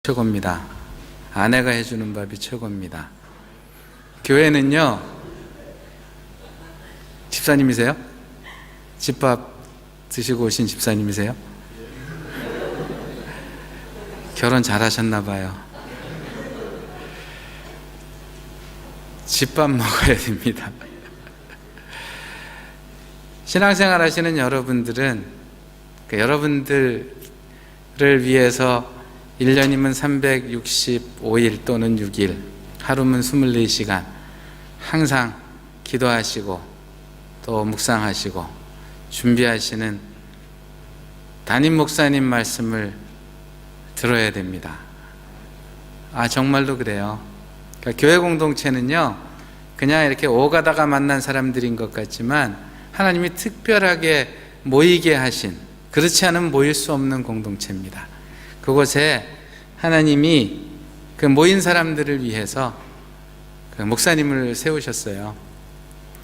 최고입니다. 아내가 해주는 밥이 최고입니다. 교회는요, 집사님이세요? 집밥 드시고 오신 집사님이세요? 결혼 잘하셨나 봐요. 집밥 먹어야 됩니다. 신앙생활 하시는 여러분들은 여러분들을 위해서 1년이면 365일 또는 6일, 하루면 24시간 항상 기도하시고 또 묵상하시고 준비하시는 담임 목사님 말씀을 들어야 됩니다. 정말로 그래요. 그러니까 교회 공동체는요, 그냥 이렇게 오가다가 만난 사람들인 것 같지만 하나님이 특별하게 모이게 하신, 그렇지 않으면 모일 수 없는 공동체입니다. 그곳에 하나님이 그 모인 사람들을 위해서 그 목사님을 세우셨어요.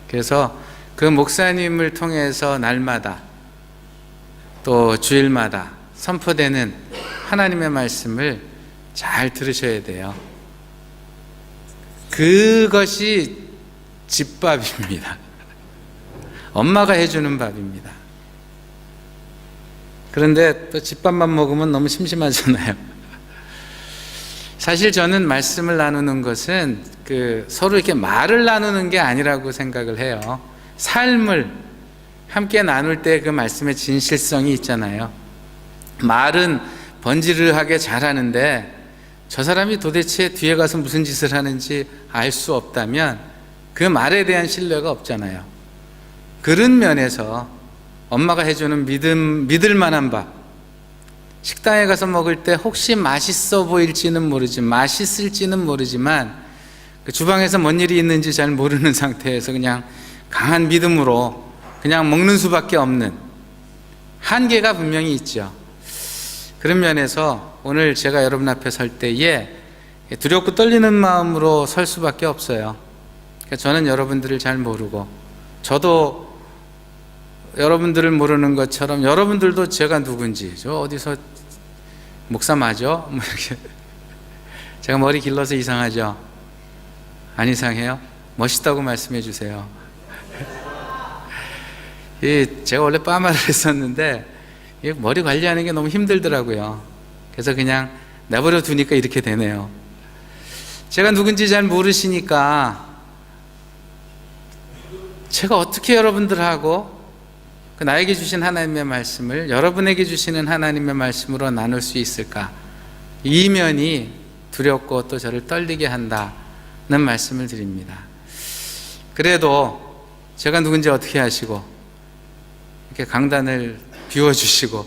그래서 그 목사님을 통해서 날마다 또 주일마다 선포되는 하나님의 말씀을 잘 들으셔야 돼요. 그것이 집밥입니다. 엄마가 해주는 밥입니다. 그런데 또 집밥만 먹으면 너무 심심하잖아요. 사실 저는 말씀을 나누는 것은 서로 이렇게 말을 나누는 게 아니라고 생각을 해요. 삶을 함께 나눌 때 그 말씀의 진실성이 있잖아요. 말은 번지르하게 잘하는데 저 사람이 도대체 뒤에 가서 무슨 짓을 하는지 알 수 없다면 그 말에 대한 신뢰가 없잖아요. 그런 면에서 엄마가 해주는 믿을 만한 밥, 식당에 가서 먹을 때 혹시 맛있어 보일지는 모르지만, 맛있을지는 모르지만 그 주방에서 뭔 일이 있는지 잘 모르는 상태에서 그냥 강한 믿음으로 그냥 먹는 수밖에 없는 한계가 분명히 있죠. 그런 면에서 오늘 제가 여러분 앞에 설 때에 두렵고 떨리는 마음으로 설 수밖에 없어요. 그러니까 저는 여러분들을 잘 모르고, 저도 여러분들을 모르는 것처럼 여러분들도 제가 누군지, 저 어디서 목사 맞아? 이렇게 제가 머리 길러서 이상하죠? 안 이상해요? 멋있다고 말씀해 주세요. 제가 원래 파마를 했었는데 머리 관리하는 게 너무 힘들더라고요. 그래서 그냥 내버려 두니까 이렇게 되네요. 제가 누군지 잘 모르시니까 제가 어떻게 여러분들하고 나에게 주신 하나님의 말씀을 여러분에게 주시는 하나님의 말씀으로 나눌 수 있을까? 이 면이 두렵고 또 저를 떨리게 한다는 말씀을 드립니다. 그래도 제가 누군지 어떻게 하시고 이렇게 강단을 비워주시고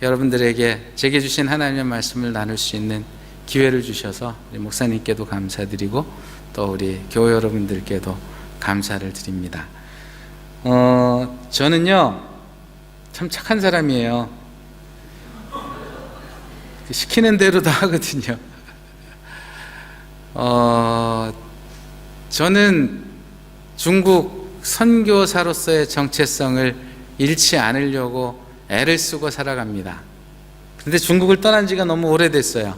여러분들에게 제게 주신 하나님의 말씀을 나눌 수 있는 기회를 주셔서 우리 목사님께도 감사드리고 또 우리 교회 여러분들께도 감사를 드립니다. 저는요, 참 착한 사람이에요. 시키는 대로 다 하거든요. 저는 중국 선교사로서의 정체성을 잃지 않으려고 애를 쓰고 살아갑니다. 그런데 중국을 떠난 지가 너무 오래됐어요.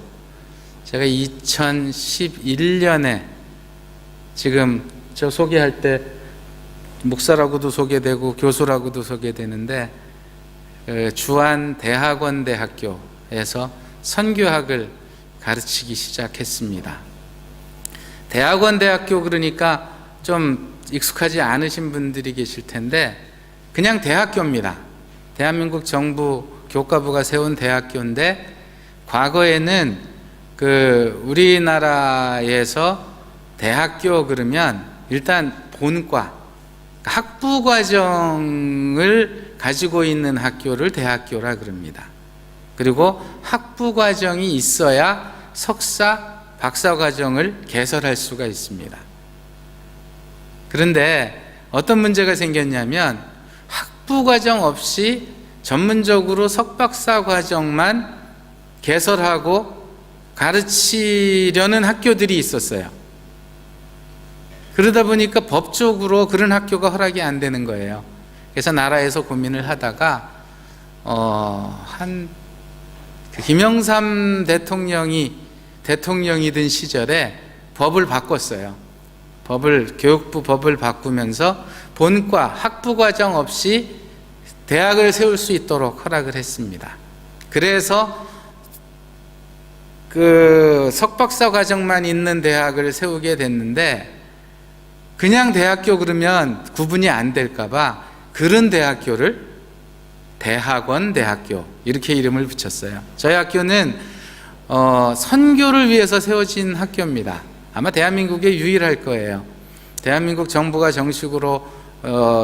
제가 2011년에 지금 저 소개할 때 목사라고도 소개되고 교수라고도 소개되는데 주한대학원대학교에서 선교학을 가르치기 시작했습니다. 대학원대학교 그러니까 좀 익숙하지 않으신 분들이 계실 텐데 그냥 대학교입니다. 대한민국 정부 교과부가 세운 대학교인데 과거에는 우리나라에서 대학교 그러면 일단 본과 학부 과정을 가지고 있는 학교를 대학교라 그럽니다. 그리고 학부 과정이 있어야 석사, 박사 과정을 개설할 수가 있습니다. 그런데 어떤 문제가 생겼냐면 학부 과정 없이 전문적으로 석박사 과정만 개설하고 가르치려는 학교들이 있었어요. 그러다 보니까 법적으로 그런 학교가 허락이 안 되는 거예요. 그래서 나라에서 고민을 하다가 한 김영삼 대통령이던 시절에 법을 바꿨어요. 교육부 법을 바꾸면서 본과 학부 과정 없이 대학을 세울 수 있도록 허락을 했습니다. 그래서 그 석박사 과정만 있는 대학을 세우게 됐는데, 그냥 대학교 그러면 구분이 안 될까봐 그런 대학교를 대학원 대학교 이렇게 이름을 붙였어요. 저희 학교는 선교를 위해서 세워진 학교입니다. 아마 대한민국에 유일할 거예요. 대한민국 정부가 정식으로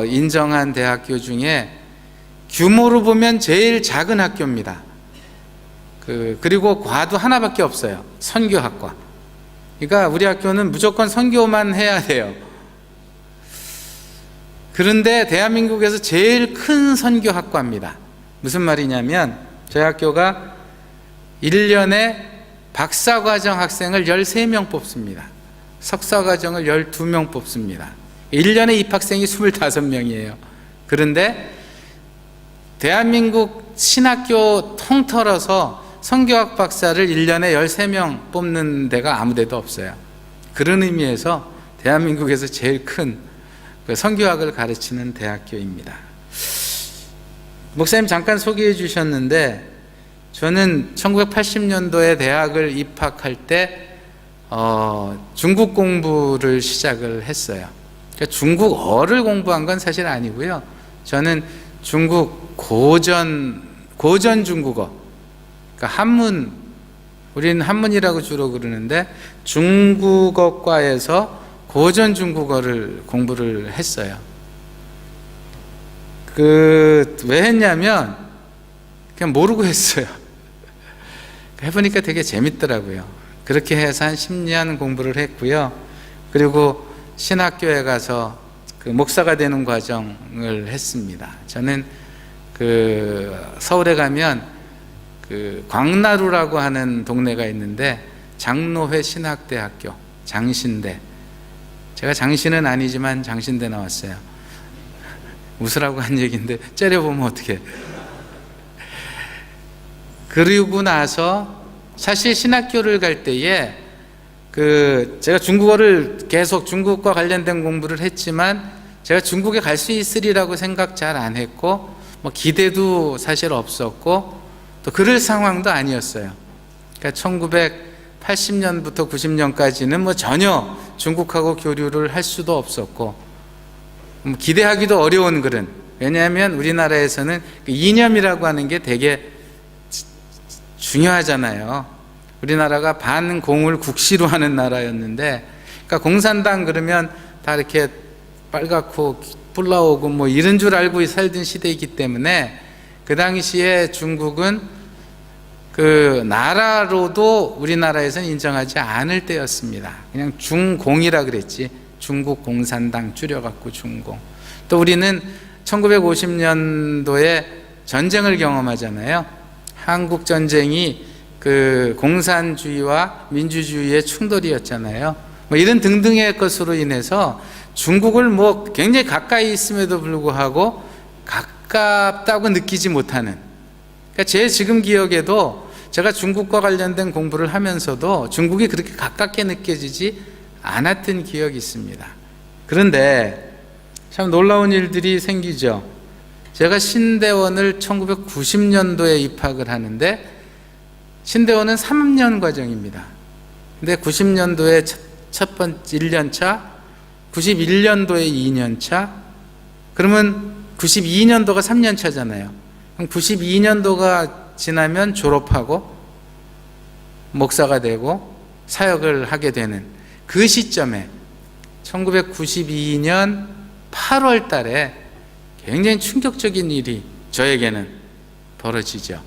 인정한 대학교 중에 규모로 보면 제일 작은 학교입니다. 그리고 과도 하나밖에 없어요. 선교학과. 그러니까 우리 학교는 무조건 선교만 해야 돼요. 그런데 대한민국에서 제일 큰 선교학과입니다. 무슨 말이냐면 저희 학교가 1년에 박사과정 학생을 13명 뽑습니다. 석사과정을 12명 뽑습니다. 1년에 입학생이 25명이에요. 그런데 대한민국 신학교 통틀어서 선교학 박사를 1년에 13명 뽑는 데가 아무 데도 없어요. 그런 의미에서 대한민국에서 제일 큰 선교학을 가르치는 대학교입니다. 목사님 잠깐 소개해 주셨는데, 저는 1980년도에 대학을 입학할 때 중국 공부를 시작을 했어요. 그러니까 중국어를 공부한 건 사실 아니고요. 저는 중국 고전 중국어, 그러니까 한문, 우리는 한문이라고 주로 그러는데 중국어과에서 고전 중국어를 공부를 했어요. 왜 했냐면 그냥 모르고 했어요. 해보니까 되게 재밌더라고요. 그렇게 해서 한 10년 공부를 했고요. 그리고 신학교에 가서 목사가 되는 과정을 했습니다. 저는 서울에 가면 광나루라고 하는 동네가 있는데 장로회 신학대학교, 장신대. 제가 장신은 아니지만 장신대 나왔어요. 웃으라고 한 얘기인데 째려보면 어떡해. 그리고 나서 사실 신학교를 갈 때에 제가 중국어를 계속 중국과 관련된 공부를 했지만 제가 중국에 갈 수 있으리라고 생각 잘 안 했고 기대도 사실 없었고 또 그럴 상황도 아니었어요. 그러니까 1980년부터 90년까지는 전혀 중국하고 교류를 할 수도 없었고 기대하기도 어려운 그런, 왜냐하면 우리나라에서는 이념이라고 하는 게 되게 중요하잖아요. 우리나라가 반공을 국시로 하는 나라였는데, 그러니까 공산당 그러면 다 이렇게 빨갛고 뿔 나오고 이런 줄 알고 살던 시대이기 때문에 그 당시에 중국은 나라로도 우리나라에서는 인정하지 않을 때였습니다. 그냥 중공이라 그랬지. 중국 공산당 줄여갖고 중공. 또 우리는 1950년도에 전쟁을 경험하잖아요. 한국 전쟁이 공산주의와 민주주의의 충돌이었잖아요. 이런 등등의 것으로 인해서 중국을 굉장히 가까이 있음에도 불구하고 가깝다고 느끼지 못하는, 그러니까 제 지금 기억에도 제가 중국과 관련된 공부를 하면서도 중국이 그렇게 가깝게 느껴지지 않았던 기억이 있습니다. 그런데 참 놀라운 일들이 생기죠. 제가 신대원을 1990년도에 입학을 하는데 신대원은 3년 과정입니다. 근데 90년도에 첫 번째 1년차, 91년도에 2년차, 그러면 92년도가 3년차잖아요. 그럼 92년도가 지나면 졸업하고 목사가 되고 사역을 하게 되는 그 시점에 1992년 8월 달에 굉장히 충격적인 일이 저에게는 벌어지죠.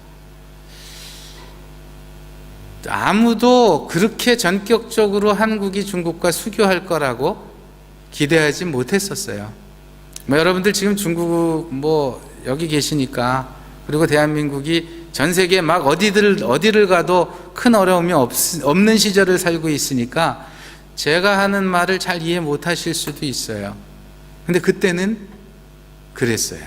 아무도 그렇게 전격적으로 한국이 중국과 수교할 거라고 기대하지 못했었어요. 여러분들 지금 중국 여기 계시니까, 그리고 대한민국이 전 세계 막 어디를 가도 큰 어려움이 없는 시절을 살고 있으니까 제가 하는 말을 잘 이해 못 하실 수도 있어요. 근데 그때는 그랬어요.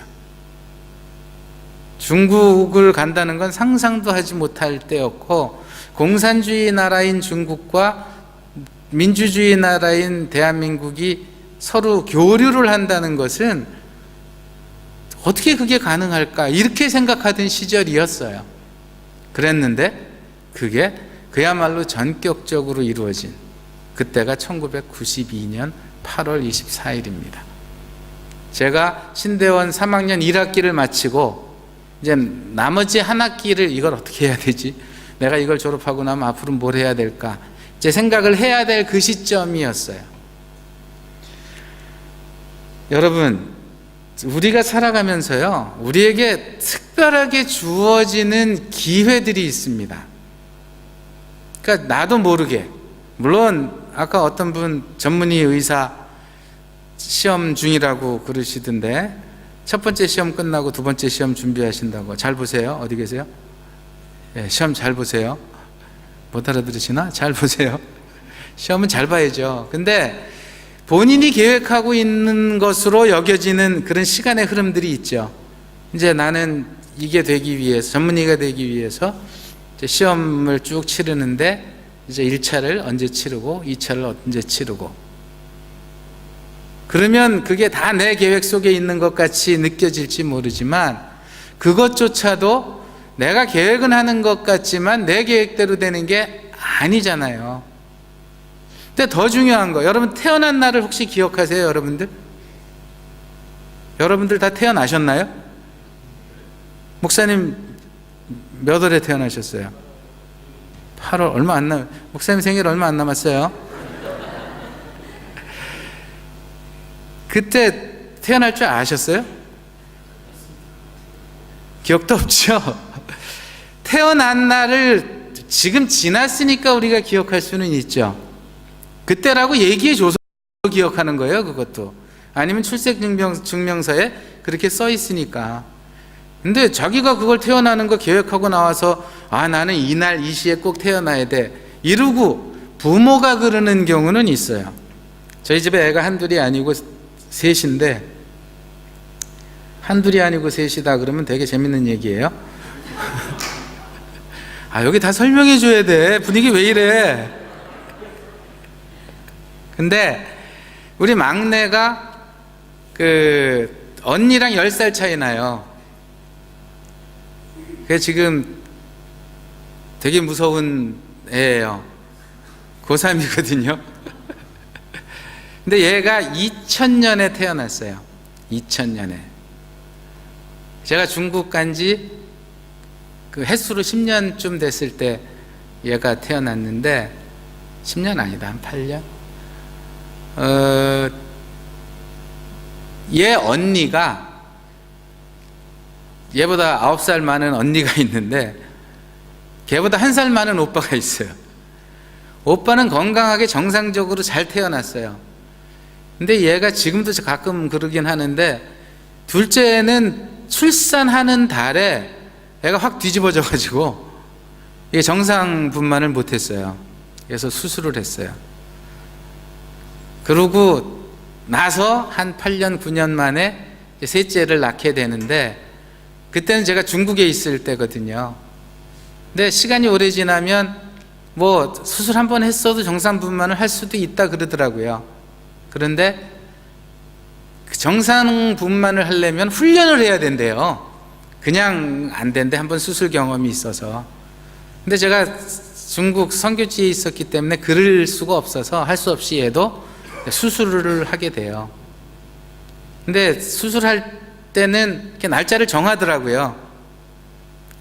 중국을 간다는 건 상상도 하지 못할 때였고, 공산주의 나라인 중국과 민주주의 나라인 대한민국이 서로 교류를 한다는 것은 어떻게 그게 가능할까, 이렇게 생각하던 시절이었어요. 그랬는데 그게 그야말로 전격적으로 이루어진 그때가 1992년 8월 24일입니다. 제가 신대원 3학년 1학기를 마치고 이제 나머지 한 학기를 이걸 어떻게 해야 되지? 내가 이걸 졸업하고 나면 앞으로 뭘 해야 될까? 제 생각을 해야 될 그 시점이었어요. 여러분, 우리가 살아가면서요, 우리에게 특별하게 주어지는 기회들이 있습니다. 그러니까 나도 모르게, 물론 아까 어떤 분 전문의 의사 시험 중이라고 그러시던데, 첫 번째 시험 끝나고 두 번째 시험 준비하신다고. 잘 보세요. 어디 계세요? 네, 시험 잘 보세요. 못 알아들으시나? 잘 보세요. 시험은 잘 봐야죠. 근데 본인이 계획하고 있는 것으로 여겨지는 그런 시간의 흐름들이 있죠. 이제 나는 이게 되기 위해서, 전문의가 되기 위해서 이제 시험을 쭉 치르는데, 이제 1차를 언제 치르고 2차를 언제 치르고, 그러면 그게 다 내 계획 속에 있는 것 같이 느껴질지 모르지만, 그것조차도 내가 계획은 하는 것 같지만 내 계획대로 되는 게 아니잖아요. 근데 더 중요한 거, 여러분 태어난 날을 혹시 기억하세요? 여러분들 다 태어나셨나요? 목사님 몇 월에 태어나셨어요? 8월, 얼마 안 남, 목사님 생일 얼마 안 남았어요. 그때 태어날 줄 아셨어요? 기억도 없죠? 태어난 날을 지금 지났으니까 우리가 기억할 수는 있죠. 그때라고 얘기해 줘서 기억하는 거예요, 그것도. 아니면 출생증명서에 그렇게 써 있으니까. 근데 자기가 그걸 태어나는 거 계획하고 나와서, 아, 나는 이날 이 시에 꼭 태어나야 돼, 이러고 부모가 그러는 경우는 있어요. 저희 집에 애가 한둘이 아니고 셋인데, 한둘이 아니고 셋이다 그러면 되게 재밌는 얘기예요. 아, 여기 다 설명해 줘야 돼. 분위기 왜 이래? 근데 우리 막내가 그 언니랑 10살 차이 나요. 그래서 지금 되게 무서운 애예요. 고3이거든요. 근데 얘가 2000년에 태어났어요. 2000년에. 제가 중국 간지 그 햇수로 10년쯤 됐을 때 얘가 태어났는데, 10년 아니다, 한 8년? 얘 언니가, 얘보다 9살 많은 언니가 있는데, 걔보다 1살 많은 오빠가 있어요. 오빠는 건강하게 정상적으로 잘 태어났어요. 근데 얘가 지금도 가끔 그러긴 하는데, 둘째는 출산하는 달에 애가 확 뒤집어져 가지고 이게 정상 분만을 못했어요. 그래서 수술을 했어요. 그러고 나서 한 8년 9년 만에 셋째를 낳게 되는데, 그때는 제가 중국에 있을 때거든요. 근데 시간이 오래 지나면 뭐 수술 한 번 했어도 정상 분만을 할 수도 있다 그러더라고요. 그런데 정상 분만을 하려면 훈련을 해야 된대요. 그냥 안 된대, 한번 수술 경험이 있어서. 근데 제가 중국 선교지에 있었기 때문에 그럴 수가 없어서 할 수 없이 얘도 수술을 하게 돼요. 근데 수술할 때는 이렇게 날짜를 정하더라고요.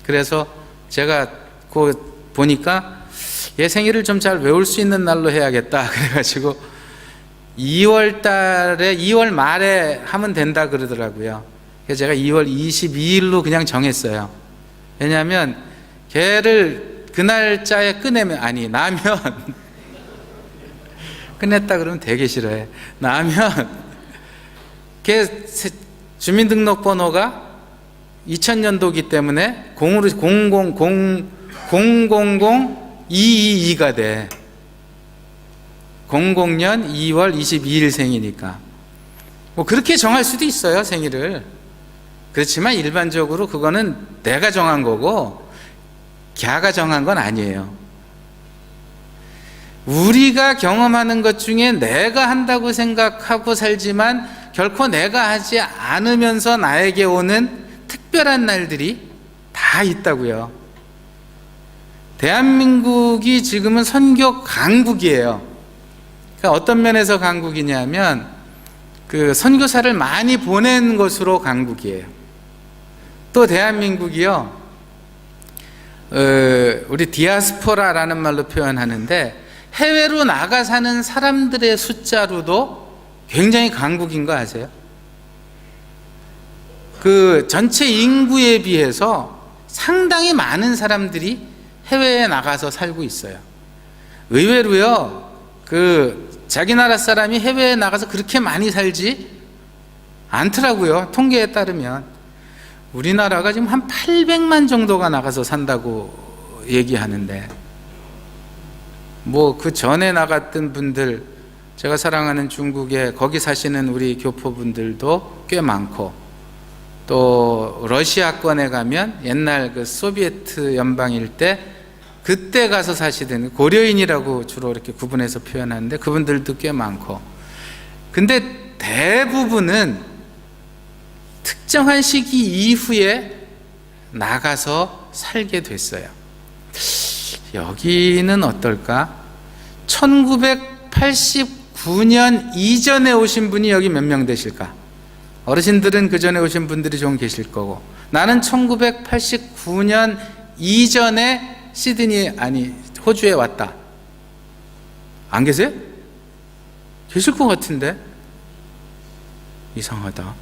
그래서 제가 그 보니까 얘 생일을 좀 잘 외울 수 있는 날로 해야겠다 그래가지고 2월 달에, 2월 말에 하면 된다 그러더라고요. 그래서 제가 2월 22일로 그냥 정했어요. 왜냐하면 걔를 그 날짜에 나면 끝냈다 그러면 되게 싫어해. 나면 걔 주민등록번호가 2000년도기 때문에 000222가 돼. 00년 2월 22일 생이니까 뭐 그렇게 정할 수도 있어요, 생일을. 그렇지만 일반적으로 그거는 내가 정한 거고 걔가 정한 건 아니에요. 우리가 경험하는 것 중에 내가 한다고 생각하고 살지만 결코 내가 하지 않으면서 나에게 오는 특별한 날들이 다 있다고요. 대한민국이 지금은 선교 강국이에요. 그러니까 어떤 면에서 강국이냐면 그 선교사를 많이 보낸 것으로 강국이에요. 또 대한민국이요, 우리 디아스포라라는 말로 표현하는데 해외로 나가 사는 사람들의 숫자로도 굉장히 강국인 거 아세요? 그 전체 인구에 비해서 상당히 많은 사람들이 해외에 나가서 살고 있어요. 의외로요, 그 자기 나라 사람이 해외에 나가서 그렇게 많이 살지 않더라고요. 통계에 따르면 우리나라가 지금 한 800만 정도가 나가서 산다고 얘기하는데, 뭐 그 전에 나갔던 분들, 제가 사랑하는 중국에 거기 사시는 우리 교포분들도 꽤 많고, 또 러시아권에 가면 옛날 그 소비에트 연방일 때 그때 가서 사시던 고려인이라고 주로 이렇게 구분해서 표현하는데 그분들도 꽤 많고, 근데 대부분은 특정한 시기 이후에 나가서 살게 됐어요. 여기는 어떨까? 1989년 이전에 오신 분이 여기 몇 명 되실까? 어르신들은 그 전에 오신 분들이 좀 계실 거고, 나는 1989년 이전에 시드니, 아니 호주에 왔다. 안 계세요? 계실 것 같은데? 이상하다.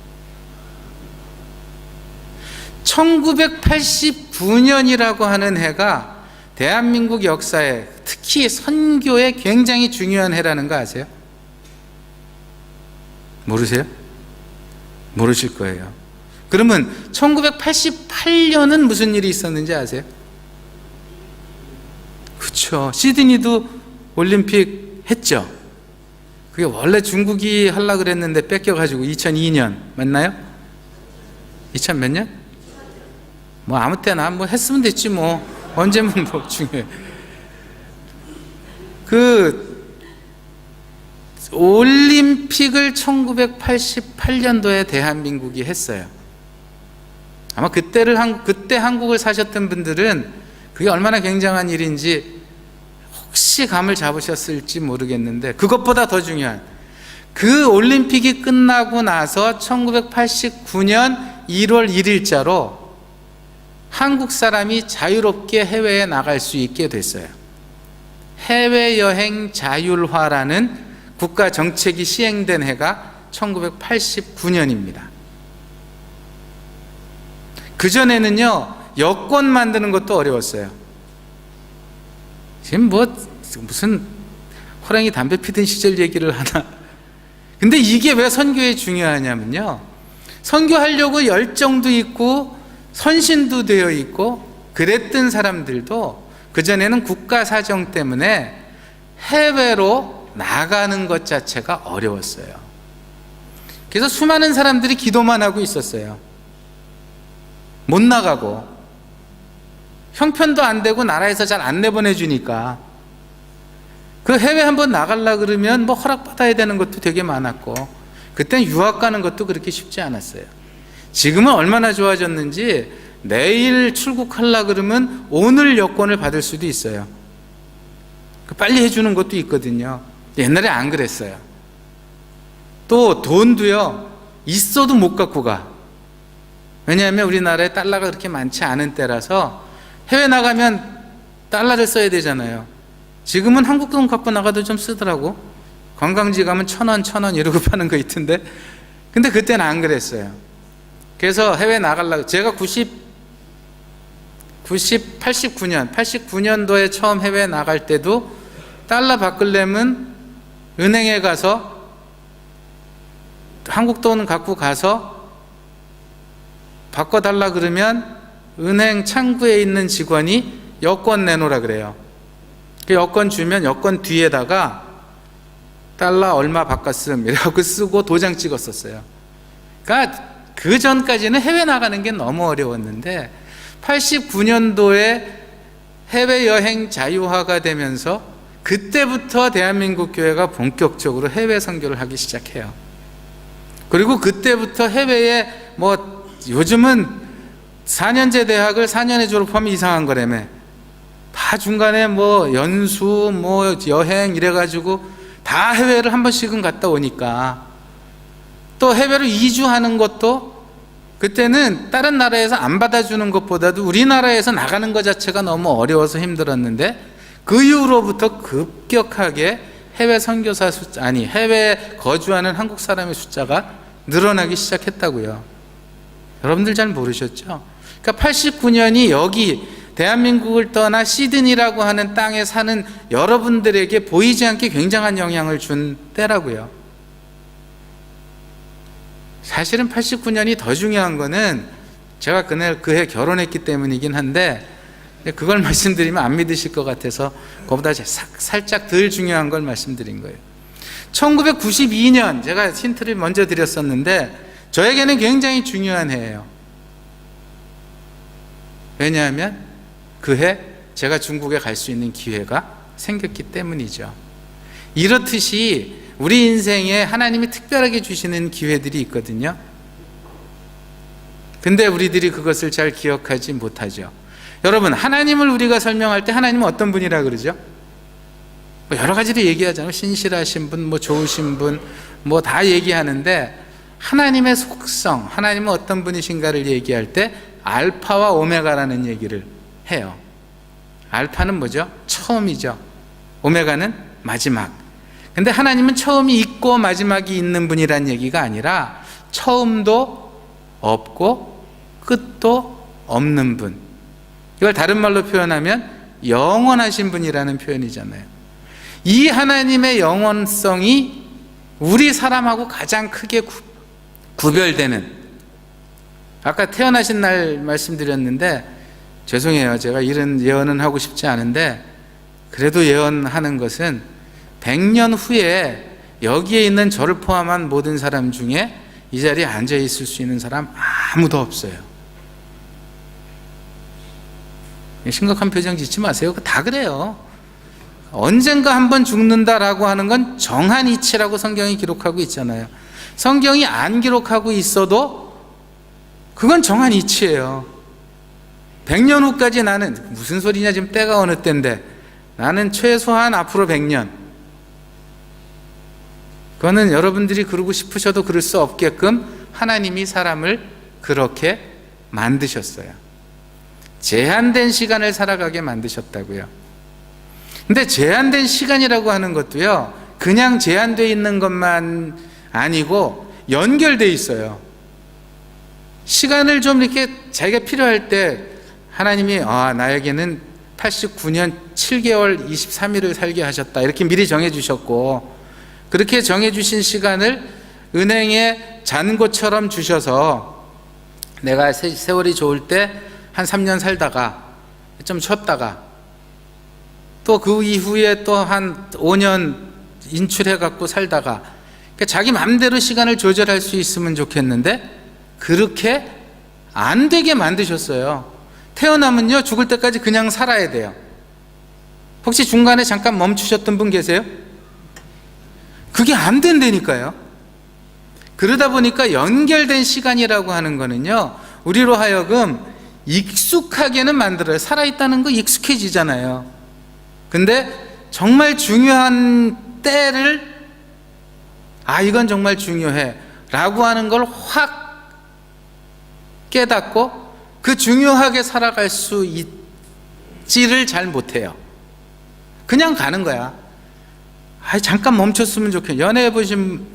1989년이라고 하는 해가 대한민국 역사에, 특히 선교에 굉장히 중요한 해라는 거 아세요? 모르세요? 모르실 거예요. 그러면 1988년은 무슨 일이 있었는지 아세요? 그렇죠. 시드니도 올림픽 했죠. 그게 원래 중국이 하려고 그랬는데 뺏겨가지고 2002년 맞나요? 2000 몇 년? 뭐 아무 때나 뭐 했으면 됐지 뭐. 언제면 뭐 중요해. 그 올림픽을 1988년도에 대한민국이 했어요. 아마 그때 한국을 사셨던 분들은 그게 얼마나 굉장한 일인지 혹시 감을 잡으셨을지 모르겠는데, 그것보다 더 중요한, 그 올림픽이 끝나고 나서 1989년 1월 1일자로 한국 사람이 자유롭게 해외에 나갈 수 있게 됐어요. 해외여행 자율화라는 국가 정책이 시행된 해가 1989년입니다. 그전에는요, 여권 만드는 것도 어려웠어요. 지금 뭐 무슨 호랑이 담배 피던 시절 얘기를 하나. 근데 이게 왜 선교에 중요하냐면요, 선교하려고 열정도 있고 선신도 되어 있고 그랬던 사람들도 그전에는 국가 사정 때문에 해외로 나가는 것 자체가 어려웠어요. 그래서 수많은 사람들이 기도만 하고 있었어요. 못 나가고 형편도 안 되고 나라에서 잘 안 내보내주니까. 그 해외 한번 나가려고 그러면 뭐 허락받아야 되는 것도 되게 많았고, 그때는 유학 가는 것도 그렇게 쉽지 않았어요. 지금은 얼마나 좋아졌는지 내일 출국하려고 그러면 오늘 여권을 받을 수도 있어요. 빨리 해주는 것도 있거든요. 옛날에 안 그랬어요. 또 돈도요, 있어도 못 갖고 가. 왜냐하면 우리나라에 달러가 그렇게 많지 않은 때라서 해외 나가면 달러를 써야 되잖아요. 지금은 한국 돈 갖고 나가도 좀 쓰더라고. 관광지 가면 1,000원, 1,000원 이러고 파는 거 있던데. 근데 그때는 안 그랬어요. 그래서 해외 나가려고, 제가 89년도에 처음 해외 나갈 때도 달러 바꾸려면 은행에 가서 한국 돈 갖고 가서 바꿔달라 그러면 은행 창구에 있는 직원이 여권 내놓으라 그래요. 그 여권 주면 여권 뒤에다가 달러 얼마 바꿨음 이라고 쓰고 도장 찍었었어요. 그러니까 그 전까지는 해외 나가는 게 너무 어려웠는데 89년도에 해외여행 자유화가 되면서 그때부터 대한민국 교회가 본격적으로 해외 선교를 하기 시작해요. 그리고 그때부터 해외에 요즘은 4년제 대학을 4년에 졸업하면 이상한 거라며, 다 중간에 연수 여행 이래가지고 다 해외를 한 번씩은 갔다 오니까, 또 해외로 이주하는 것도 그때는 다른 나라에서 안 받아주는 것보다도 우리나라에서 나가는 것 자체가 너무 어려워서 힘들었는데, 그 이후로부터 급격하게 해외 선교사 해외에 거주하는 한국 사람의 숫자가 늘어나기 시작했다고요. 여러분들 잘 모르셨죠? 그러니까 89년이 여기 대한민국을 떠나 시드니라고 하는 땅에 사는 여러분들에게 보이지 않게 굉장한 영향을 준 때라고요. 사실은 89년이 더 중요한 거는 제가 그해 결혼했기 때문이긴 한데, 그걸 말씀드리면 안 믿으실 것 같아서 그보다 살짝 덜 중요한 걸 말씀드린 거예요. 1992년, 제가 힌트를 먼저 드렸었는데 저에게는 굉장히 중요한 해예요. 왜냐하면 그해 제가 중국에 갈 수 있는 기회가 생겼기 때문이죠. 이렇듯이 우리 인생에 하나님이 특별하게 주시는 기회들이 있거든요. 근데 우리들이 그것을 잘 기억하지 못하죠. 여러분, 하나님을 우리가 설명할 때 하나님은 어떤 분이라 그러죠? 여러 가지를 얘기하잖아요. 신실하신 분, 좋으신 분, 다 얘기하는데, 하나님의 속성, 하나님은 어떤 분이신가를 얘기할 때 알파와 오메가라는 얘기를 해요. 알파는 뭐죠? 처음이죠. 오메가는 마지막. 근데 하나님은 처음이 있고 마지막이 있는 분이란 얘기가 아니라 처음도 없고 끝도 없는 분. 이걸 다른 말로 표현하면 영원하신 분이라는 표현이잖아요. 이 하나님의 영원성이 우리 사람하고 가장 크게 구별되는, 아까 태어나신 날 말씀드렸는데 죄송해요. 제가 이런 예언은 하고 싶지 않은데, 그래도 예언하는 것은 100년 후에 여기에 있는 저를 포함한 모든 사람 중에 이 자리에 앉아 있을 수 있는 사람 아무도 없어요. 심각한 표정 짓지 마세요. 다 그래요. 언젠가 한번 죽는다라고 하는 건 정한 이치라고 성경이 기록하고 있잖아요. 성경이 안 기록하고 있어도 그건 정한 이치예요. 100년 후까지 나는, 무슨 소리냐, 지금 때가 어느 때인데, 나는 최소한 앞으로 100년. 그거는 여러분들이 그러고 싶으셔도 그럴 수 없게끔 하나님이 사람을 그렇게 만드셨어요. 제한된 시간을 살아가게 만드셨다고요. 근데 제한된 시간이라고 하는 것도요, 그냥 제한되어 있는 것만 아니고 연결되어 있어요. 시간을 좀 이렇게 자기가 필요할 때 하나님이 나에게는 89년 7개월 23일을 살게 하셨다, 이렇게 미리 정해주셨고, 그렇게 정해주신 시간을 은행에 잔고처럼 주셔서 내가 세월이 좋을 때 한 3년 살다가 좀 쉬었다가 또 그 이후에 또 한 5년 인출해 갖고 살다가, 그러니까 자기 마음대로 시간을 조절할 수 있으면 좋겠는데 그렇게 안 되게 만드셨어요. 태어나면요, 죽을 때까지 그냥 살아야 돼요. 혹시 중간에 잠깐 멈추셨던 분 계세요? 그게 안 된다니까요. 그러다 보니까 연결된 시간이라고 하는 거는요, 우리로 하여금 익숙하게는 만들어요. 살아있다는 거 익숙해지잖아요. 근데 정말 중요한 때를, 이건 정말 중요해 라고 하는 걸 확 깨닫고 그 중요하게 살아갈 수 있지를 잘 못해요. 그냥 가는 거야. 잠깐 멈췄으면 좋겠어요. 연애해보신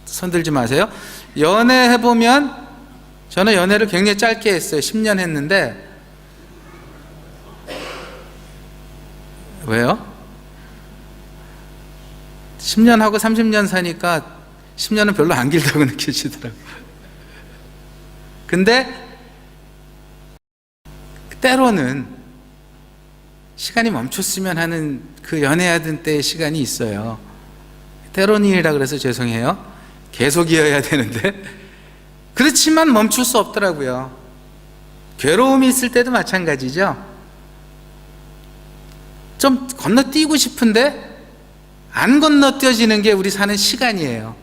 손 들지 마세요. 연애해보면, 저는 연애를 굉장히 짧게 했어요. 10년 했는데. 왜요? 10년 하고 30년 사니까 10년은 별로 안 길다고 느껴지더라고요. 근데 때로는 시간이 멈췄으면 하는 그 연애하던 때의 시간이 있어요. 때론이라 그래서 죄송해요. 계속 이어야 되는데 그렇지만 멈출 수 없더라고요. 괴로움이 있을 때도 마찬가지죠. 좀 건너뛰고 싶은데 안 건너뛰어지는 게 우리 사는 시간이에요.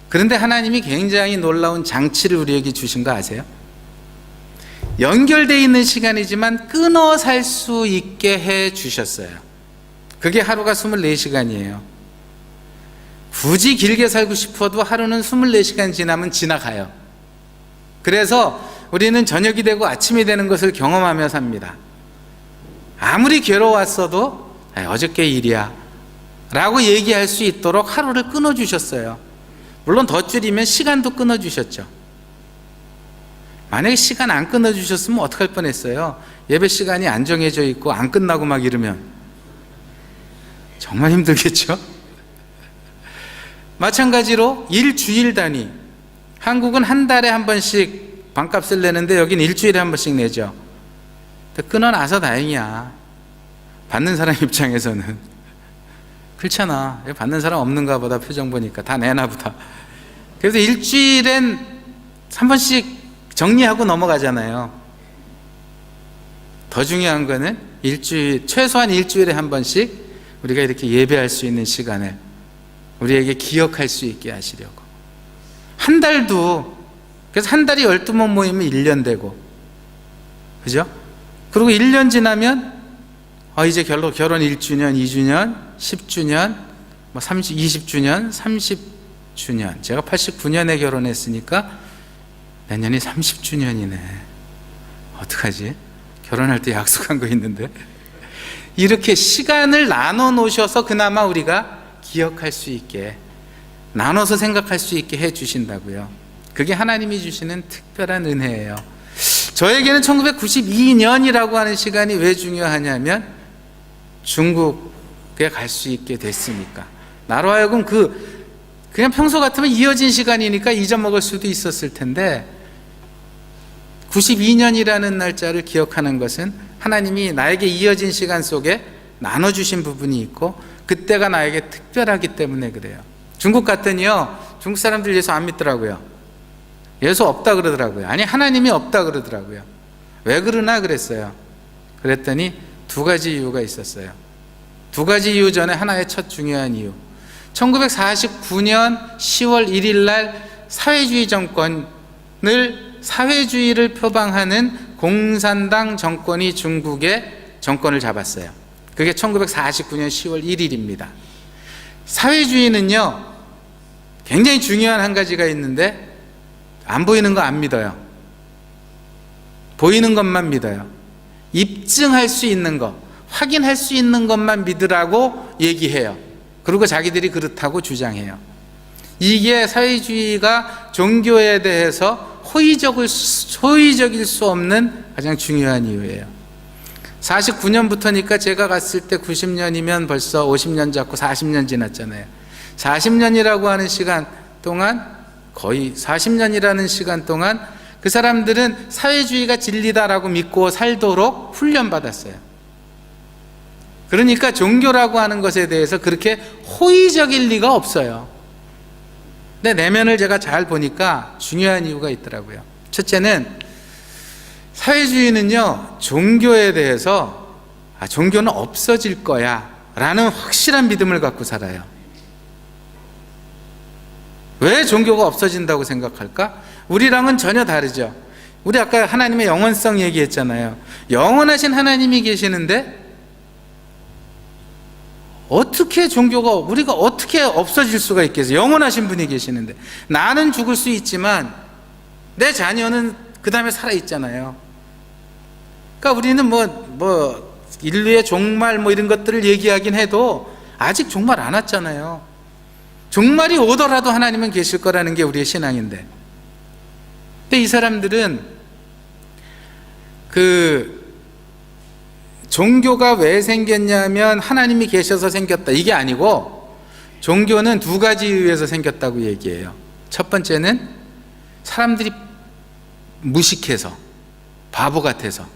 그런데 하나님이 굉장히 놀라운 장치를 우리에게 주신 거 아세요? 연결되어 있는 시간이지만 끊어 살 수 있게 해 주셨어요. 그게 하루가 24시간이에요. 굳이 길게 살고 싶어도 하루는 24시간 지나면 지나가요. 그래서 우리는 저녁이 되고 아침이 되는 것을 경험하며 삽니다. 아무리 괴로웠어도 어저께 일이야 라고 얘기할 수 있도록 하루를 끊어주셨어요. 물론 더 줄이면 시간도 끊어주셨죠. 만약에 시간 안 끊어주셨으면 어떡할 뻔했어요. 예배 시간이 안 정해져 있고 안 끝나고 막 이러면 정말 힘들겠죠. 마찬가지로 일주일 단위, 한국은 한 달에 한 번씩 반값을 내는데 여긴 일주일에 한 번씩 내죠. 끊어놔서 다행이야. 받는 사람 입장에서는. 그렇잖아. 받는 사람 없는가 보다, 표정 보니까. 다 내나 보다. 그래서 일주일엔 한 번씩 정리하고 넘어가잖아요. 더 중요한 거는 최소한 일주일에 한 번씩 우리가 이렇게 예배할 수 있는 시간을 우리에게 기억할 수 있게 하시려고. 한 달도, 그래서 한 달이 12번 모이면 1년 되고, 그죠? 그리고 1년 지나면 이제 결혼 1주년, 2주년, 10주년, 20주년, 30주년. 제가 89년에 결혼했으니까 내년이 30주년이네. 어떡하지? 결혼할 때 약속한 거 있는데. 이렇게 시간을 나눠 놓으셔서 그나마 우리가 기억할 수 있게, 나눠서 생각할 수 있게 해 주신다고요. 그게 하나님이 주시는 특별한 은혜예요. 저에게는 1992년이라고 하는 시간이 왜 중요하냐면 중국에 갈 수 있게 됐으니까. 나로 하여금 그냥 평소 같으면 이어진 시간이니까 잊어먹을 수도 있었을 텐데 92년이라는 날짜를 기억하는 것은 하나님이 나에게 이어진 시간 속에 나눠주신 부분이 있고 그때가 나에게 특별하기 때문에 그래요. 중국 갔더니요, 중국 사람들 예수 안 믿더라고요. 예수 없다 그러더라고요. 아니, 하나님이 없다 그러더라고요. 왜 그러나 그랬어요. 그랬더니 두 가지 이유가 있었어요. 두 가지 이유 전에 하나의 첫 중요한 이유. 1949년 10월 1일 날 사회주의 사회주의를 표방하는 공산당 정권이 중국의 정권을 잡았어요. 그게 1949년 10월 1일입니다. 사회주의는요, 굉장히 중요한 한 가지가 있는데 안 보이는 거 안 믿어요. 보이는 것만 믿어요. 입증할 수 있는 것, 확인할 수 있는 것만 믿으라고 얘기해요. 그리고 자기들이 그렇다고 주장해요. 이게 사회주의가 종교에 대해서 호의적일 수 없는 가장 중요한 이유예요. 49년부터니까 제가 갔을 때 90년이면 벌써 50년 잡고 40년 지났잖아요. 40년이라고 하는 시간 동안, 거의 40년이라는 시간 동안 그 사람들은 사회주의가 진리다라고 믿고 살도록 훈련받았어요. 그러니까 종교라고 하는 것에 대해서 그렇게 호의적일 리가 없어요. 근데 내면을 제가 잘 보니까 중요한 이유가 있더라고요. 첫째는 사회주의는요, 종교에 대해서 종교는 없어질 거야 라는 확실한 믿음을 갖고 살아요. 왜 종교가 없어진다고 생각할까? 우리랑은 전혀 다르죠. 우리 아까 하나님의 영원성 얘기했잖아요. 영원하신 하나님이 계시는데 어떻게 종교가, 우리가 어떻게 없어질 수가 있겠어요? 영원하신 분이 계시는데. 나는 죽을 수 있지만 내 자녀는 그 다음에 살아있잖아요. 그러니까 우리는 인류의 종말 이런 것들을 얘기하긴 해도 아직 종말 안 왔잖아요. 종말이 오더라도 하나님은 계실 거라는 게 우리의 신앙인데. 근데 이 사람들은 종교가 왜 생겼냐면 하나님이 계셔서 생겼다, 이게 아니고 종교는 두 가지 이유에서 생겼다고 얘기해요. 첫 번째는 사람들이 무식해서, 바보 같아서.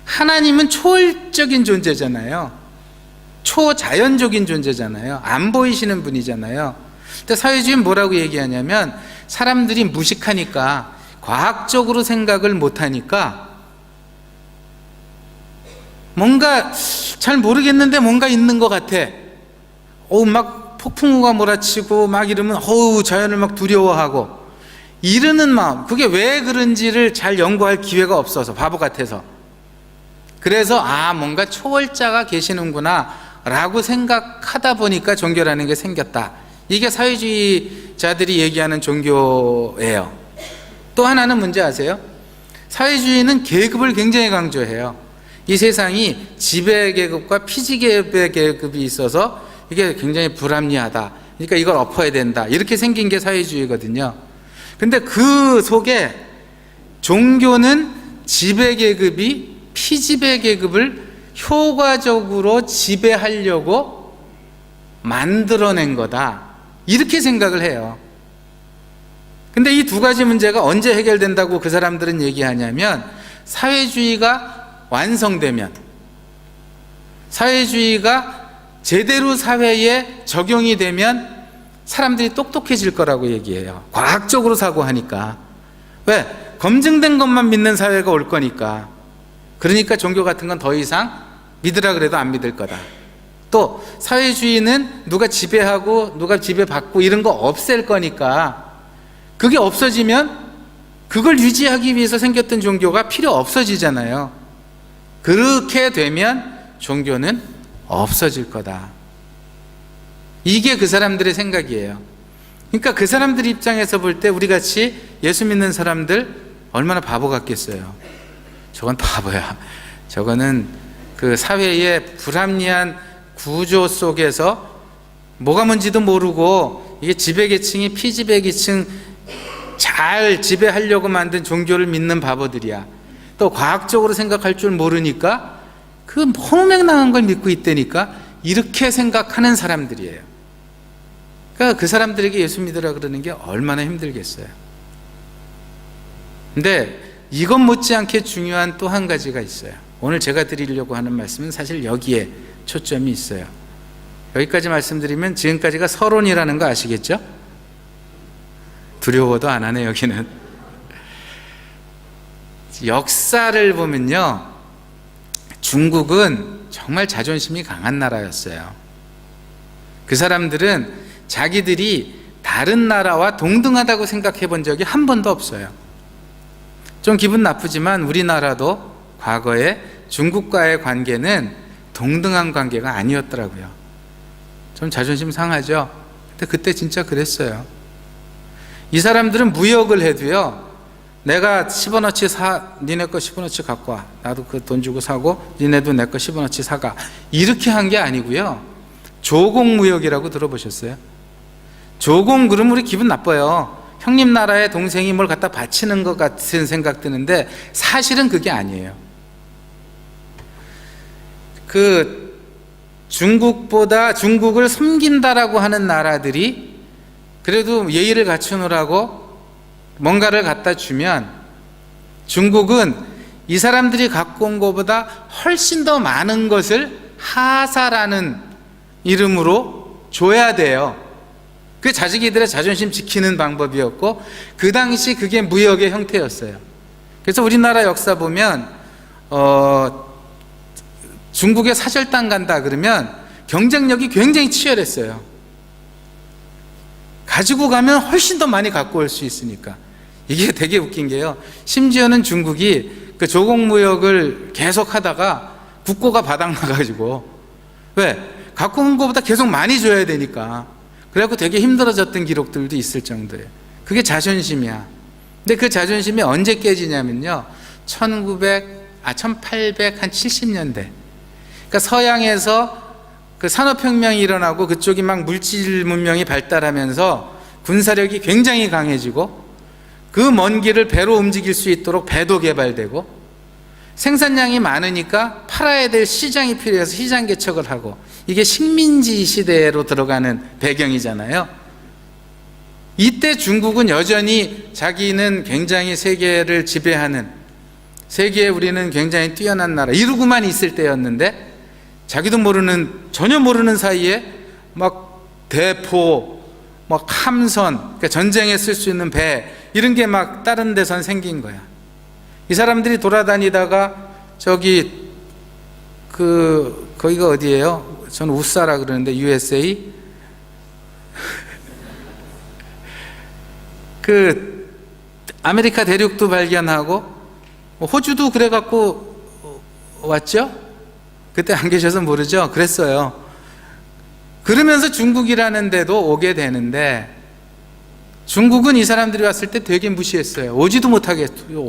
하나님은 초월적인 존재잖아요. 초자연적인 존재잖아요. 안 보이시는 분이잖아요. 근데 사회주의는 뭐라고 얘기하냐면 사람들이 무식하니까 과학적으로 생각을 못하니까 뭔가 잘 모르겠는데 뭔가 있는 것 같아. 막 폭풍우가 몰아치고 막 이러면 자연을 막 두려워하고 이러는 마음, 그게 왜 그런지를 잘 연구할 기회가 없어서, 바보 같아서. 그래서 뭔가 초월자가 계시는구나 라고 생각하다 보니까 종교라는 게 생겼다. 이게 사회주의자들이 얘기하는 종교예요. 또 하나는 뭔지 아세요? 사회주의는 계급을 굉장히 강조해요. 이 세상이 지배계급과 피지계급이 있어서 이게 굉장히 불합리하다. 그러니까 이걸 엎어야 된다. 이렇게 생긴 게 사회주의거든요. 근데 그 속에 종교는 지배계급이 피지배계급을 효과적으로 지배하려고 만들어낸 거다. 이렇게 생각을 해요. 근데 이 두 가지 문제가 언제 해결된다고 그 사람들은 얘기하냐면 사회주의가 완성되면, 사회주의가 제대로 사회에 적용이 되면 사람들이 똑똑해질 거라고 얘기해요. 과학적으로 사고하니까. 왜? 검증된 것만 믿는 사회가 올 거니까. 그러니까 종교 같은 건 더 이상 믿으라 그래도 안 믿을 거다. 또 사회주의는 누가 지배하고 누가 지배받고 이런 거 없앨 거니까 그게 없어지면 그걸 유지하기 위해서 생겼던 종교가 필요 없어지잖아요. 그렇게 되면 종교는 없어질 거다. 이게 그 사람들의 생각이에요. 그러니까 그 사람들 입장에서 볼 때 우리 같이 예수 믿는 사람들 얼마나 바보 같겠어요. 저건 바보야. 저거는 그 사회의 불합리한 구조 속에서 뭐가 뭔지도 모르고 이게 지배계층이 피지배계층 잘 지배하려고 만든 종교를 믿는 바보들이야. 또 과학적으로 생각할 줄 모르니까 그 허무맹랑한 걸 믿고 있다니까 이렇게 생각하는 사람들이에요. 그러니까 그 사람들에게 예수 믿으라 그러는 게 얼마나 힘들겠어요. 근데 이것 못지않게 중요한 또 한 가지가 있어요. 오늘 제가 드리려고 하는 말씀은 사실 여기에 초점이 있어요. 여기까지 말씀드리면 지금까지가 서론이라는 거 아시겠죠? 두려워도 안 하네 여기는. 역사를 보면요, 중국은 정말 자존심이 강한 나라였어요. 그 사람들은 자기들이 다른 나라와 동등하다고 생각해 본 적이 한 번도 없어요. 좀 기분 나쁘지만 우리나라도 과거에 중국과의 관계는 동등한 관계가 아니었더라고요. 좀 자존심 상하죠? 근데 그때 진짜 그랬어요. 이 사람들은 무역을 해도요, 내가 10원어치 니네 거 10원어치 갖고 와. 나도 그 돈 주고 사고 니네도 내 거 10원어치 사가. 이렇게 한 게 아니고요, 조공무역이라고 들어보셨어요? 조공 그러면 우리 기분 나빠요. 형님 나라에 동생이 뭘 갖다 바치는 것 같은 생각 드는데 사실은 그게 아니에요. 그 중국을 섬긴다라고 하는 나라들이 그래도 예의를 갖추느라고 뭔가를 갖다 주면 중국은 이 사람들이 갖고 온 것보다 훨씬 더 많은 것을 하사라는 이름으로 줘야 돼요. 그게 자기들의 자존심 지키는 방법이었고 그 당시 그게 무역의 형태였어요. 그래서 우리나라 역사 보면 중국에 사절단 간다 그러면 경쟁력이 굉장히 치열했어요. 가지고 가면 훨씬 더 많이 갖고 올 수 있으니까. 이게 되게 웃긴 게요, 심지어는 중국이 그 조공무역을 계속 하다가 국고가 바닥나가지고, 왜? 갖고 온 것보다 계속 많이 줘야 되니까. 그래갖고 되게 힘들어졌던 기록들도 있을 정도예요. 그게 자존심이야. 근데 그 자존심이 언제 깨지냐면요, 1870년대. 그러니까 서양에서 그 산업혁명이 일어나고 그쪽이 막 물질 문명이 발달하면서 군사력이 굉장히 강해지고 그 먼 길을 배로 움직일 수 있도록 배도 개발되고 생산량이 많으니까 팔아야 될 시장이 필요해서 시장 개척을 하고, 이게 식민지 시대로 들어가는 배경이잖아요. 이때 중국은 여전히 자기는 굉장히 세계를 지배하는, 세계에 우리는 굉장히 뛰어난 나라 이러고만 있을 때였는데, 자기도 모르는, 전혀 모르는 사이에 막 대포, 뭐 함선, 그러니까 전쟁에 쓸 수 있는 배, 이런 게 막 다른 데선 생긴 거야. 이 사람들이 돌아다니다가 저기 거기가 어디예요? 저는 우사라 그러는데 USA 아메리카 대륙도 발견하고 호주도 그래갖고 왔죠? 그때 안 계셔서 모르죠? 그랬어요. 그러면서 중국이라는 데도 오게 되는데, 중국은 이 사람들이 왔을 때 되게 무시했어요. 오지도 못하게.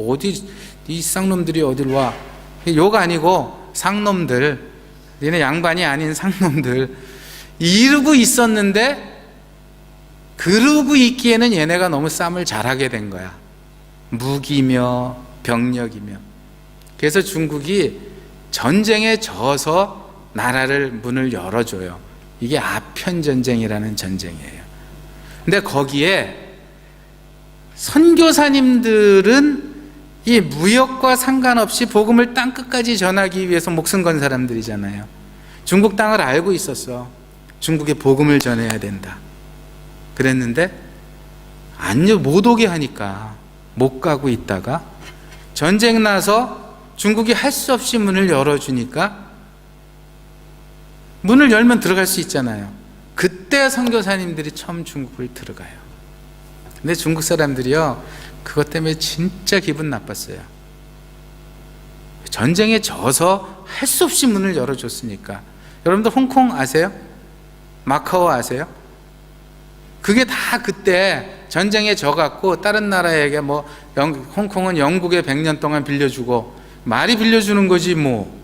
어디 이 쌍놈들이 어딜 와? 욕 아니고 상놈들, 얘네 양반이 아닌 상놈들 이러고 있었는데, 그러고 있기에는 얘네가 너무 쌈을 잘하게 된 거야. 무기며 병력이며. 그래서 중국이 전쟁에 져서 나라를 문을 열어줘요. 이게 아편전쟁이라는 전쟁이에요. 근데 거기에 선교사님들은 이 무역과 상관없이 복음을 땅끝까지 전하기 위해서 목숨 건 사람들이잖아요. 중국 땅을 알고 있었어. 중국에 복음을 전해야 된다. 그랬는데 못 오게 하니까 못 가고 있다가 전쟁 나서 중국이 할 수 없이 문을 열어주니까, 문을 열면 들어갈 수 있잖아요. 그때 선교사님들이 처음 중국을 들어가요. 근데 중국 사람들이요, 그것 때문에 진짜 기분 나빴어요. 전쟁에 져서 할 수 없이 문을 열어줬으니까. 여러분들 홍콩 아세요? 마카오 아세요? 그게 다 그때 전쟁에 져갖고 다른 나라에게 홍콩은 영국에 100년 동안 빌려주고, 말이 빌려주는 거지 뭐.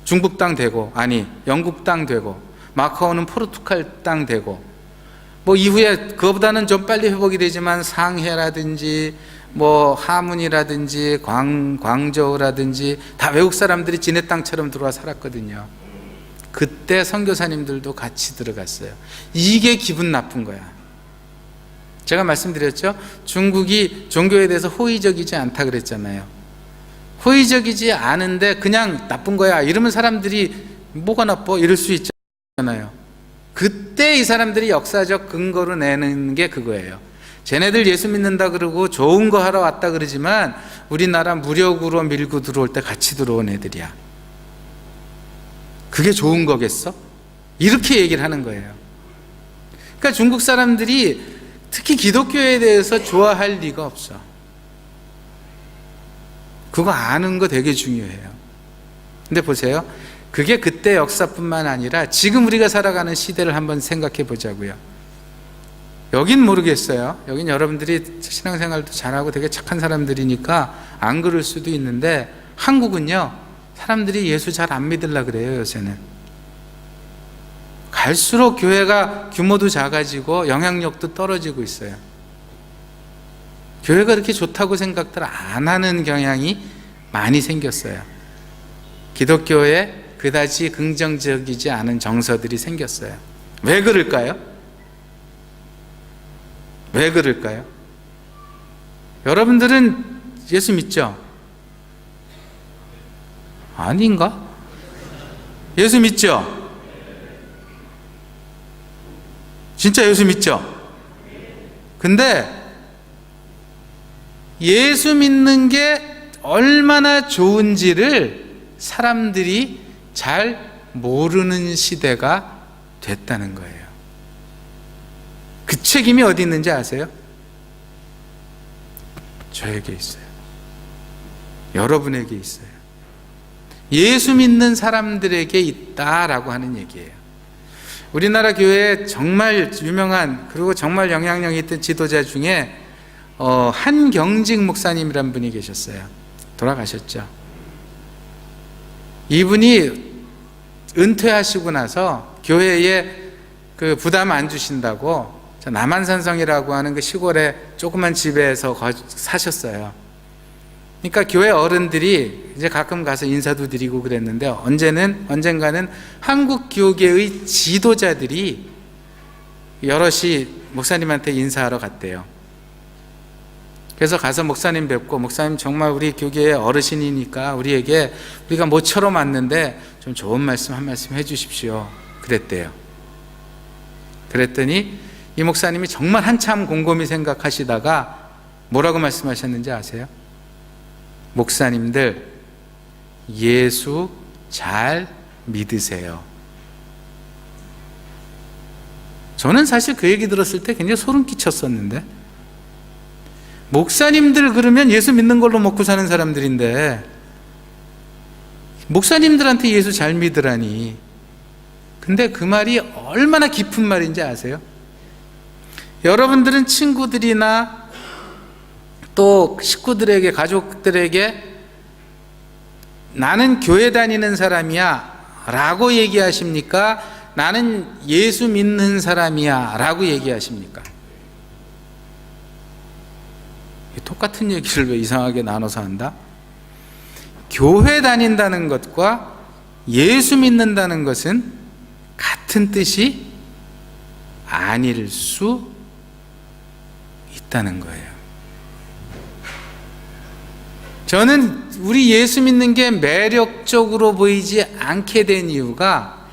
중국 땅 되고, 아니 영국 땅 되고, 마카오는 포르투갈 땅 되고, 이후에 그거보다는 좀 빨리 회복이 되지만 상해라든지 하문이라든지 광저우라든지 다 외국 사람들이 지네 땅처럼 들어와 살았거든요. 그때 선교사님들도 같이 들어갔어요. 이게 기분 나쁜 거야. 제가 말씀드렸죠? 중국이 종교에 대해서 호의적이지 않다 그랬잖아요. 호의적이지 않은데 그냥 나쁜 거야 이러면 사람들이 뭐가 나빠? 이럴 수 있잖아요. 그때 이 사람들이 역사적 근거로 내는 게 그거예요. 쟤네들 예수 믿는다 그러고 좋은 거 하러 왔다 그러지만 우리나라 무력으로 밀고 들어올 때 같이 들어온 애들이야. 그게 좋은 거겠어? 이렇게 얘기를 하는 거예요. 그러니까 중국 사람들이 특히 기독교에 대해서 좋아할 리가 없어. 그거 아는 거 되게 중요해요. 근데 보세요. 그게 그때 역사뿐만 아니라 지금 우리가 살아가는 시대를 한번 생각해 보자고요. 여긴 모르겠어요. 여긴 여러분들이 신앙생활도 잘하고 되게 착한 사람들이니까 안 그럴 수도 있는데, 한국은요, 사람들이 예수 잘 안 믿으려고 그래요. 요새는 갈수록 교회가 규모도 작아지고 영향력도 떨어지고 있어요. 교회가 그렇게 좋다고 생각들 안 하는 경향이 많이 생겼어요. 기독교에 그다지 긍정적이지 않은 정서들이 생겼어요. 왜 그럴까요? 왜 그럴까요? 여러분들은 예수 믿죠? 아닌가? 예수 믿죠? 진짜 예수 믿죠? 근데 예수 믿는 게 얼마나 좋은지를 사람들이 잘 모르는 시대가 됐다는 거예요. 그 책임이 어디 있는지 아세요? 저에게 있어요. 여러분에게 있어요. 예수 믿는 사람들에게 있다라고 하는 얘기예요. 우리나라 교회에 정말 유명한 그리고 정말 영향력이 있던 지도자 중에 한경직 목사님이란 분이 계셨어요. 돌아가셨죠. 이분이 은퇴하시고 나서 교회에 그 부담 안 주신다고 남한산성이라고 하는 그 시골의 조그만 집에서 사셨어요. 그러니까 교회 어른들이 이제 가끔 가서 인사도 드리고 그랬는데, 언젠가는 한국 교계의 지도자들이 여럿이 목사님한테 인사하러 갔대요. 그래서 가서 목사님 뵙고, 목사님 정말 우리 교계의 어르신이니까 우리가 모처럼 왔는데 좀 좋은 말씀 한 말씀 해주십시오. 그랬대요. 그랬더니 이 목사님이 정말 한참 곰곰이 생각하시다가 뭐라고 말씀하셨는지 아세요? 목사님들, 예수 잘 믿으세요. 저는 사실 그 얘기 들었을 때 굉장히 소름 끼쳤었는데, 목사님들 그러면 예수 믿는 걸로 먹고 사는 사람들인데 목사님들한테 예수 잘 믿으라니. 근데 그 말이 얼마나 깊은 말인지 아세요? 여러분들은 친구들이나 또 식구들에게, 가족들에게 나는 교회 다니는 사람이야 라고 얘기하십니까? 나는 예수 믿는 사람이야 라고 얘기하십니까? 똑같은 얘기를 왜 이상하게 나눠서 한다? 교회 다닌다는 것과 예수 믿는다는 것은 같은 뜻이 아닐 수 있다는 거예요. 저는 우리 예수 믿는 게 매력적으로 보이지 않게 된 이유가,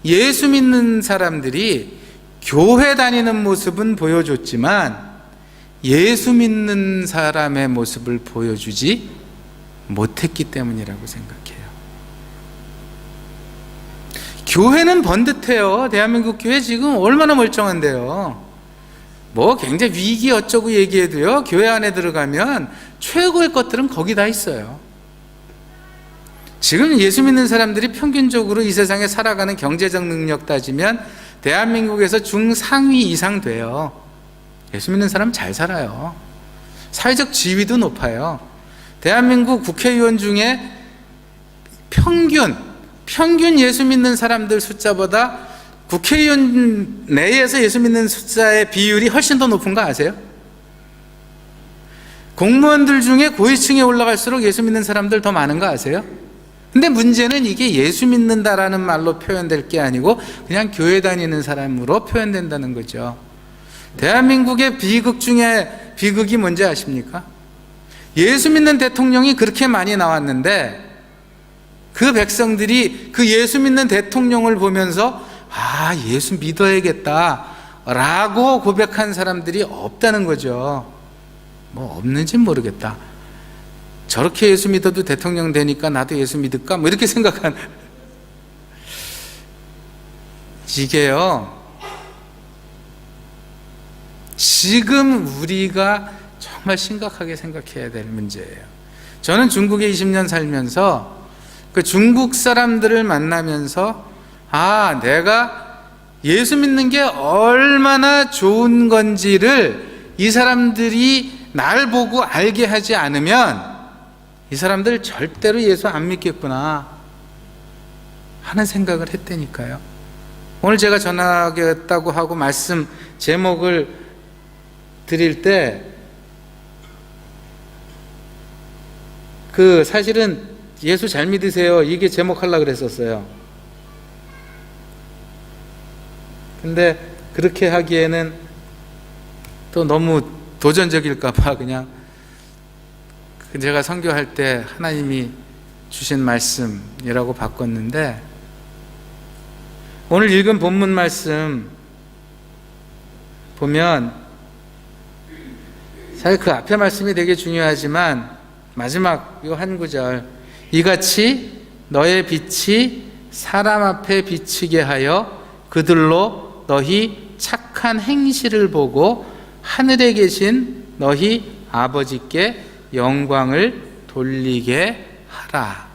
예수 믿는 사람들이 교회 다니는 모습은 보여줬지만 예수 믿는 사람의 모습을 보여주지 못했기 때문이라고 생각해요. 교회는 번듯해요. 대한민국 교회 지금 얼마나 멀쩡한데요. 뭐 굉장히 위기 어쩌고 얘기해도요, 교회 안에 들어가면 최고의 것들은 거기 다 있어요. 지금 예수 믿는 사람들이 평균적으로 이 세상에 살아가는 경제적 능력 따지면 대한민국에서 중상위 이상 돼요. 예수 믿는 사람 잘 살아요. 사회적 지위도 높아요. 대한민국 국회의원 중에 평균 예수 믿는 사람들 숫자보다 국회의원 내에서 예수 믿는 숫자의 비율이 훨씬 더 높은 거 아세요? 공무원들 중에 고위층에 올라갈수록 예수 믿는 사람들 더 많은 거 아세요? 근데 문제는 이게 예수 믿는다라는 말로 표현될 게 아니고 그냥 교회 다니는 사람으로 표현된다는 거죠. 대한민국의 비극 중에 비극이 뭔지 아십니까? 예수 믿는 대통령이 그렇게 많이 나왔는데 그 백성들이 그 예수 믿는 대통령을 보면서 예수 믿어야겠다 라고 고백한 사람들이 없다는 거죠. 뭐 없는지는 모르겠다. 저렇게 예수 믿어도 대통령 되니까 나도 예수 믿을까? 뭐 이렇게 생각한. 이게요, 지금 우리가 정말 심각하게 생각해야 될 문제예요. 저는 중국에 20년 살면서 그 중국 사람들을 만나면서 내가 예수 믿는 게 얼마나 좋은 건지를 이 사람들이 날 보고 알게 하지 않으면 이 사람들 절대로 예수 안 믿겠구나 하는 생각을 했다니까요. 오늘 제가 전하겠다고 하고 말씀 제목을 드릴 때 사실은 예수 잘 믿으세요 이게 제목 하려고 그랬었어요. 근데 그렇게 하기에는 또 너무 도전적일까 봐 그냥 제가 선교할 때 하나님이 주신 말씀이라고 바꿨는데, 오늘 읽은 본문 말씀 보면 사실 그 앞에 말씀이 되게 중요하지만 마지막 이 한 구절, 이같이 너의 빛이 사람 앞에 비치게 하여 그들로 너희 착한 행실을 보고 하늘에 계신 너희 아버지께 영광을 돌리게 하라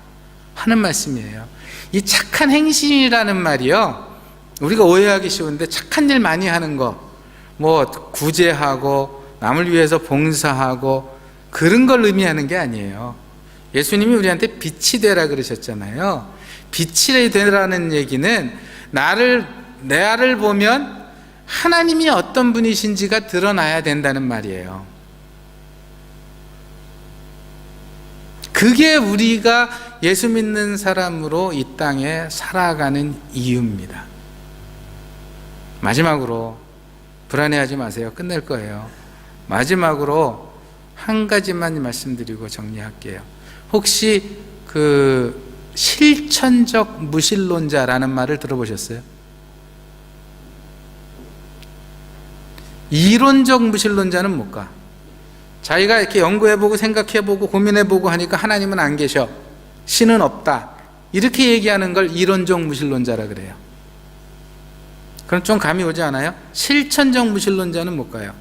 하는 말씀이에요. 이 착한 행실이라는 말이요, 우리가 오해하기 쉬운데 착한 일 많이 하는 거, 뭐 구제하고 남을 위해서 봉사하고 그런 걸 의미하는 게 아니에요. 예수님이 우리한테 빛이 되라 그러셨잖아요. 빛이 되라는 얘기는 내 알을 보면 하나님이 어떤 분이신지가 드러나야 된다는 말이에요. 그게 우리가 예수 믿는 사람으로 이 땅에 살아가는 이유입니다. 마지막으로, 불안해하지 마세요. 끝낼 거예요. 마지막으로 한 가지만 말씀드리고 정리할게요. 혹시 실천적 무신론자라는 말을 들어보셨어요? 이론적 무신론자는 못 가. 자기가 이렇게 연구해보고 생각해보고 고민해보고 하니까 하나님은 안 계셔, 신은 없다, 이렇게 얘기하는 걸 이론적 무신론자라 그래요. 그럼 좀 감이 오지 않아요? 실천적 무신론자는 못 가요.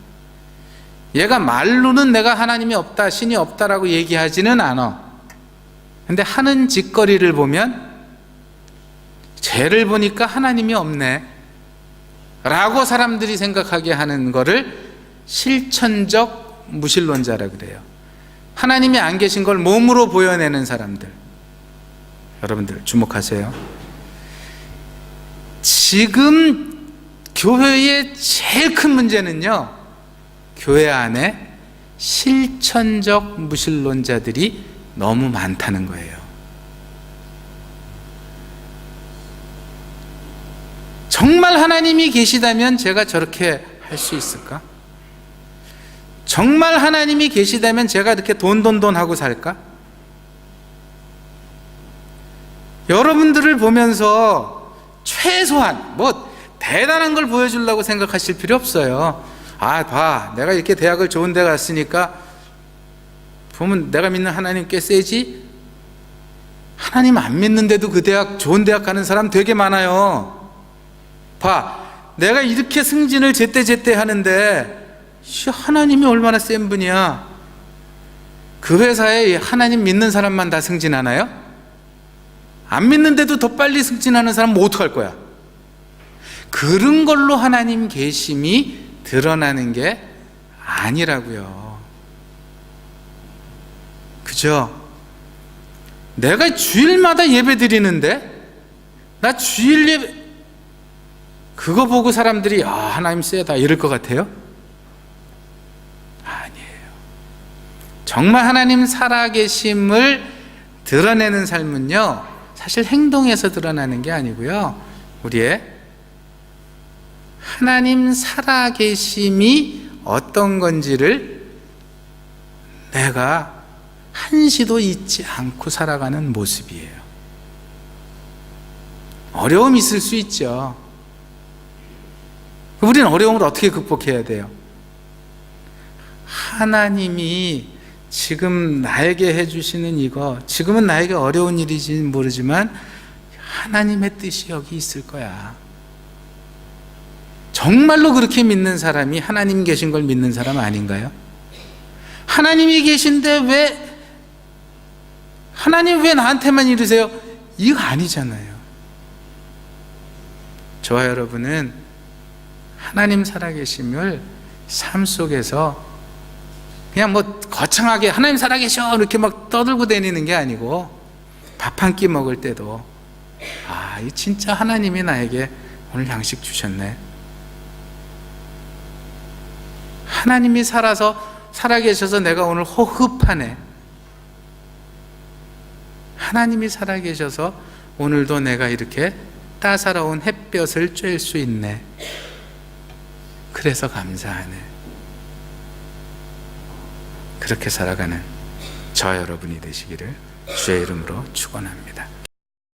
얘가 말로는 내가 하나님이 없다, 신이 없다라고 얘기하지는 않아. 근데 하는 짓거리를 보면 쟤를 보니까 하나님이 없네 라고 사람들이 생각하게 하는 거를 실천적 무신론자라 그래요. 하나님이 안 계신 걸 몸으로 보여내는 사람들. 여러분들 주목하세요. 지금 교회의 제일 큰 문제는요, 교회 안에 실천적 무신론자들이 너무 많다는 거예요. 정말 하나님이 계시다면 제가 저렇게 할 수 있을까? 정말 하나님이 계시다면 제가 이렇게 돈 하고 살까? 여러분들을 보면서 최소한 뭐 대단한 걸 보여주려고 생각하실 필요 없어요. 아, 봐, 내가 이렇게 대학을 좋은 데 갔으니까 보면 내가 믿는 하나님 꽤 세지? 하나님 안 믿는데도 그 대학, 좋은 대학 가는 사람 되게 많아요. 봐, 내가 이렇게 승진을 제때 하는데 하나님이 얼마나 센 분이야. 그 회사에 하나님 믿는 사람만 다 승진하나요? 안 믿는데도 더 빨리 승진하는 사람은 뭐 어떡할 거야? 그런 걸로 하나님 계심이 드러나는 게 아니라고요. 그죠? 내가 주일마다 예배 드리는데 나 주일 예배 그거 보고 사람들이 하나님 세다 이럴 것 같아요? 아니에요. 정말 하나님 살아계심을 드러내는 삶은요, 사실 행동에서 드러나는 게 아니고요, 우리의 하나님 살아계심이 어떤 건지를 내가 한시도 잊지 않고 살아가는 모습이에요. 어려움이 있을 수 있죠. 우리는 어려움을 어떻게 극복해야 돼요? 하나님이 지금 나에게 해주시는 이거, 지금은 나에게 어려운 일이지 모르지만 하나님의 뜻이 여기 있을 거야. 정말로 그렇게 믿는 사람이 하나님 계신 걸 믿는 사람 아닌가요? 하나님이 계신데 하나님 왜 나한테만 이러세요? 이거 아니잖아요. 저와 여러분은 하나님 살아계심을 삶 속에서 그냥 뭐 거창하게 하나님 살아계셔 이렇게 막 떠들고 다니는 게 아니고, 밥 한 끼 먹을 때도 이 진짜 하나님이 나에게 오늘 양식 주셨네, 하나님이 살아계셔서 내가 오늘 호흡하네, 하나님이 살아계셔서 오늘도 내가 이렇게 따사로운 햇볕을 쬐일 수 있네, 그래서 감사하네. 그렇게 살아가는 저와 여러분이 되시기를 주의 이름으로 축원합니다.